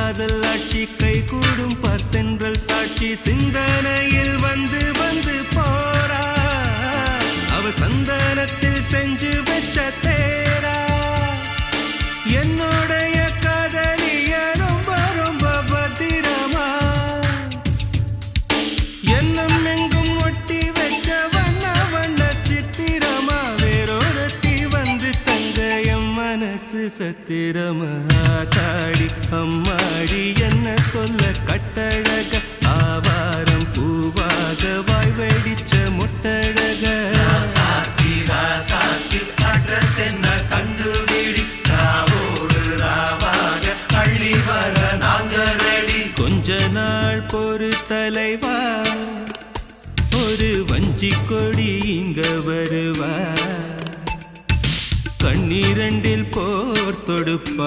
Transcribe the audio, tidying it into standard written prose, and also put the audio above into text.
காதல் ஆட்சி கை கூடும் பார்த்தென்றல் சாட்சி சிந்தனையில் வந்து வந்து போறா அவ சந்தனத்தில் செஞ்சு வச்ச தேரா என்னுடைய காதலிய ரொம்ப ரொம்ப பத்திரமா என்னும் எங்கும் ஒட்டி வச்ச வண்ண வண்ண சித்திரமா வேறொருத்தி வந்து தங்க என் மனசு சத்திரமா தாடி அம்மாடி என்ன சொல்ல கட்டழக ஆவாரம் பூவாக வாய் வெடிச்ச முட்டழக அட்ரஸ் என்ன கண்டுபிடி ராவோடு ராவாக அள்ளி வர நாங்க ரெடி கொஞ்ச நாள் பொறு தலைவா ஒரு வஞ்சி கொடி இங்க வருவா கண்ணீரண்டில் போர் தொடுப்பா